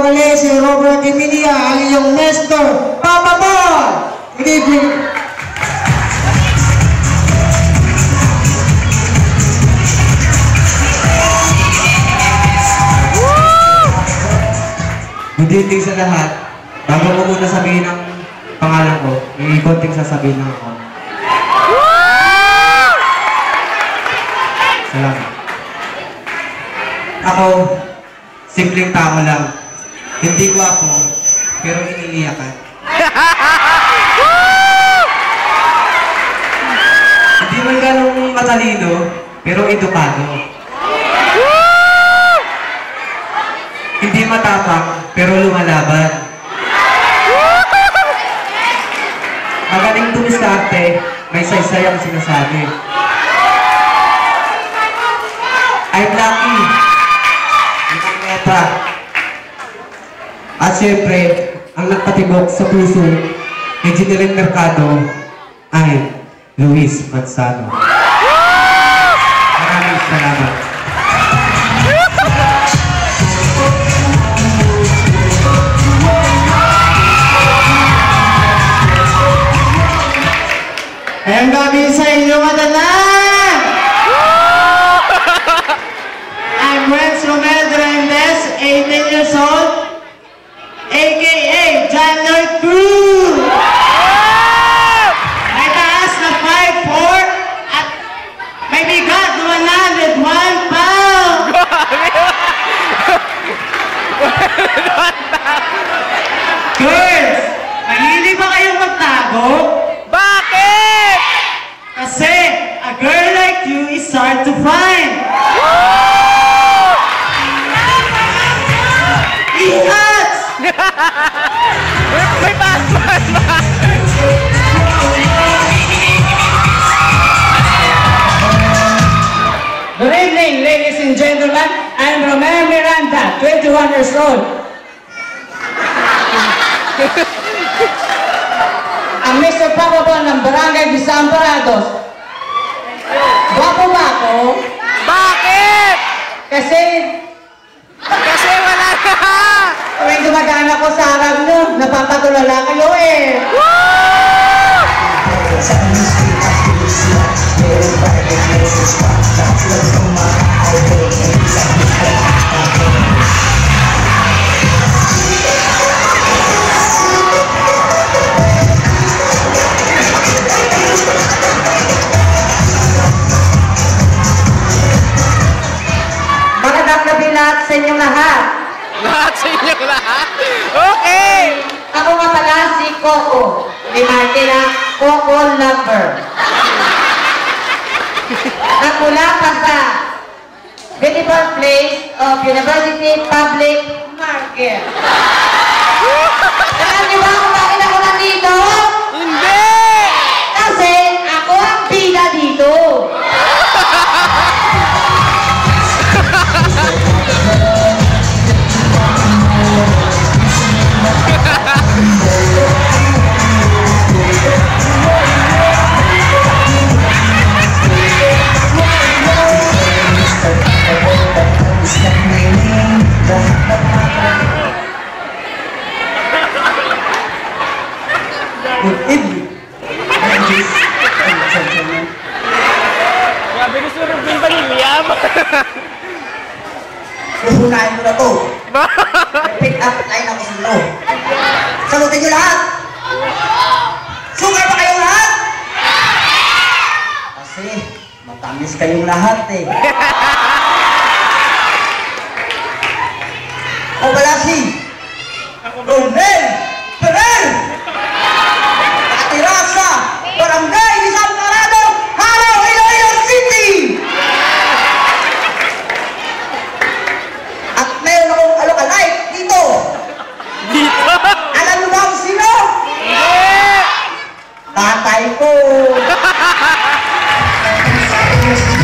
muli si Robert Emilia, ang iyong Nestor Papa Ball. Good evening. Good evening sa lahat. Bago ko muna sabihin ang pangalan ko, may konting sasabihin lang ako. Salamat. Ako, simpleng tao lang. Hindi gwapo, pero iniiyakan. Hindi man ganong matalino, pero edukado. Hindi matapang, pero lumalaban. Magaling tumiskarte, may saysay ang sinasabi. I'm lucky. Ang meta. At syempre, ang nagpatibok sa puso ni General Mercado ay Luis Manzano. Maraming salamat. Ayang gabi sa inyo madalang! I'm Renz Romel Durandes, 18 years old, a.k.a. John Lloyd Cruz! May taas na 5'4" at may bigat na 101 pounds! Girls, mahilig ba kayong magtago? Bakit? Kasi a girl like you is hard to find. Ihats! May passport ba? Good evening, ladies and gentlemen. I'm Romeo Miranda, 21 years old. Ang Mr. Papa Ball ng Barangay Desamparados. Guwapo ba ako? Bakit? Kasi Wala na! tuwing dumadaan ako sa harap nyo, napapatulala kayo eh. Magandang gabi lahat sa inyong lahat. Lahat sa inyong lahat? Okay! Ako nga pala si Coco. Di Martina, Coco Lover. Nagmula pa sa beautiful place of University Public Market. Alam niyo ba kung bakit ako nandito? Hindi! Kasi ako ang bida dito. Good evening. Grabe gusto rin din ba ni Liam? Uhunahin mo na to. Pick up line ako sa ilo. Salutin nyo lahat! Sugar pa kayong lahat? Kasi matamis kayong lahat eh. O wala si